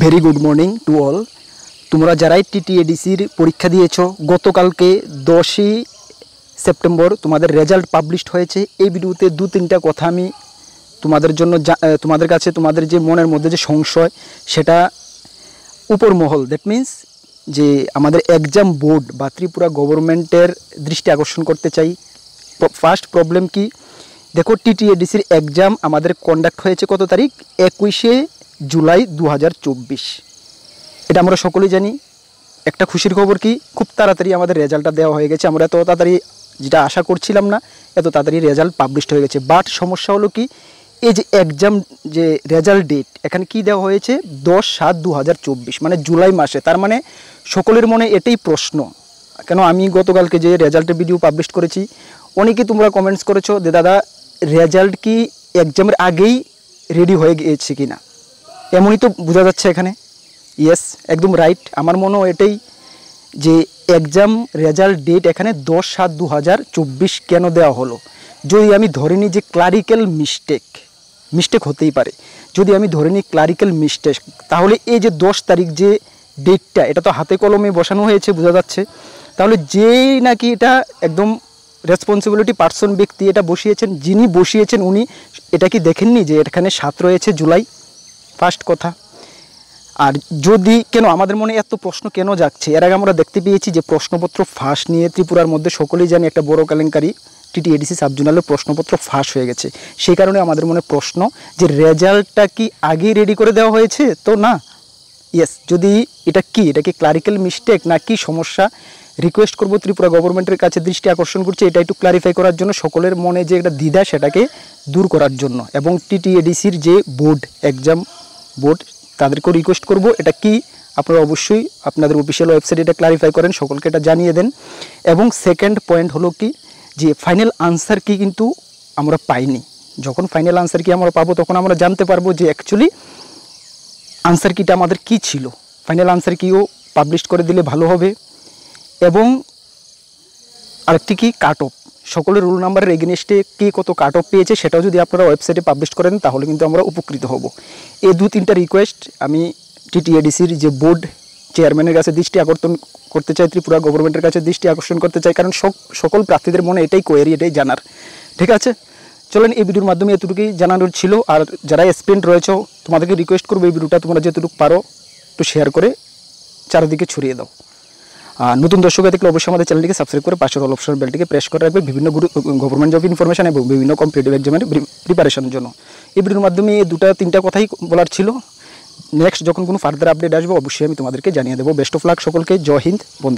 Very good morning to all. তোমরা যারাই টিটিএডিসির পরীক্ষা দিয়েছো, গতকালকে 10ই সেপ্টেম্বর তোমাদের রেজাল্ট পাবলিশড হয়েছে। এই ভিডিওতে দু তিনটা কথা আমি তোমাদের জন্য তোমাদের কাছে তোমাদের যে মনের মধ্যে যে সংশয় সেটা উপর মহল, দ্যাট মিন্স যে আমাদের এক্সাম বোর্ড বা ত্রিপুরা গভর্নমেন্টের দৃষ্টি আকর্ষণ করতে চাই। ফার্স্ট প্রবলেম কি, দেখো টিটিএডিসির এক্সাম আমাদের কন্ডাক্ট হয়েছে কত তারিখ? 21শে জুলাই 2024। এটা আমরা সকলেই জানি। একটা খুশির খবর কি, খুব তাড়াতাড়ি আমাদের রেজাল্টটা দেওয়া হয়ে গেছে। আমরা এত তাড়াতাড়ি যেটা আশা করছিলাম না, এত তাড়াতাড়ি রেজাল্ট পাবলিশড হয়ে গেছে। বাট সমস্যা হলো কি, এই যে এক্সাম যে রেজাল্ট ডেট এখানে কি দেওয়া হয়েছে? 10/7/2024, মানে জুলাই মাসে। তার মানে সকলের মনে এটাই প্রশ্ন, কেন আমি গতকালকে যে রেজাল্টের ভিডিও পাবলিশ করেছি, অনেকেই তোমরা কমেন্টস করেছো যে দাদা রেজাল্ট কি এক্সামের আগেই রেডি হয়ে গিয়েছে কি না, এমনই তো বোঝা যাচ্ছে এখানে। ইয়েস, একদম রাইট। আমার মনেও এটাই যে এক্সাম রেজাল্ট ডেট এখানে 10/7/2024 কেন দেওয়া হলো? যদি আমি ধরে নিই যে ক্লারিক্যাল মিস্টেক হতেই পারে, যদি আমি ধরে নিই ক্লারিক্যাল মিস্টেক, তাহলে এই যে 10 তারিখ যে ডেটটা, এটা তো হাতে কলমে বসানো হয়েছে, বোঝা যাচ্ছে। তাহলে যেই নাকি এটা একদম রেসপন্সিবিলিটি পার্সন ব্যক্তি এটা বসিয়েছেন, যিনি বসিয়েছেন উনি এটা কি দেখেননি যে এখানে 7 রয়েছে জুলাই? ফার্স্ট কথা। আর যদি কেন আমাদের মনে এত প্রশ্ন কেন জাগছে? এর আগে আমরা দেখতে পেয়েছি যে প্রশ্নপত্র ফাঁস নিয়ে ত্রিপুরার মধ্যে সকলেই জানি একটা বড় কেলেঙ্কারি, টিটিএডিসি সাবজোনালের প্রশ্নপত্র ফাঁস হয়ে গেছে। সেই কারণে আমাদের মনে প্রশ্ন যে রেজাল্টটা কি আগেই রেডি করে দেওয়া হয়েছে তো না? ইয়েস, যদি এটা কি ক্লারিক্যাল মিস্টেক না কি সমস্যা, রিকোয়েস্ট করব ত্রিপুরা গভর্নমেন্টের কাছে, দৃষ্টি আকর্ষণ করছে এটা একটু ক্লারিফাই করার জন্য, সকলের মনে যে একটা দ্বিধা সেটাকে দূর করার জন্য। এবং টিটিএডিসির যে বোর্ড, এক্সাম বোর্ড, তাদেরকেও রিকোয়েস্ট করব এটা কি আপনারা অবশ্যই আপনাদের অফিসিয়াল ওয়েবসাইটে এটা ক্লারিফাই করেন, সকলকে এটা জানিয়ে দেন। এবং সেকেন্ড পয়েন্ট হলো কি, যে ফাইনাল আনসার কি কিন্তু আমরা পাইনি। যখন ফাইনাল আনসার কি আমরা পাবো তখন আমরা জানতে পারবো যে অ্যাকচুয়ালি আনসার কিটা আমাদের কি ছিল। ফাইনাল আনসার কিও পাবলিশ করে দিলে ভালো হবে। এবং আরেকটি কি, কাট অফ, সকলের রোল নাম্বারের এগেনস্টে কে কত কাট অফ পেয়েছে সেটাও যদি আপনারা ওয়েবসাইটে পাবলিশ করেন তাহলে কিন্তু আমরা উপকৃত হব। এই দু তিনটা রিকোয়েস্ট আমি টিটিএডিসির যে বোর্ড চেয়ারম্যানের কাছে দৃষ্টি আকর্ষণ করতে চাই, ত্রিপুরা গভর্নমেন্টের কাছে দৃষ্টি আকর্ষণ করতে চাই, কারণ সকল প্রার্থীদের মনে এটাই কোয়েরি, এটাই জানার। ঠিক আছে, চলেন এই ভিডিওর মাধ্যমে এতটুকুই জানানোর ছিল। আর যারা এসপিরেন্ট রয়েছে তোমাদেরকে রিকোয়েস্ট করবো এই ভিডিওটা তোমরা যতটুকু পারো একটু শেয়ার করে চারিদিকে ছড়িয়ে দাও। নতুন দর্শক দেখলে অবশ্যই আমাদের চ্যানেলটিকে সাবস্ক্রাইব করে পাশের অল অপশন বেলটিকে প্রেস করে রাখবে বিভিন্ন গভর্নমেন্ট জব ইনফরমেশন এবং বিভিন্ন কম্পিটিটিভ এক্সামের প্রিপারেশনের জন্য। এই ভিডিওর মাধ্যমে এই দুটা তিনটা কথাই বলার ছিল। নেক্সট যখন কোনো ফার্দার আপডেট আসবে অবশ্যই আমি তোমাদেরকে জানিয়ে দেবো। বেস্ট অফ লাক সকলকে। জয় হিন্দ, বন্দে।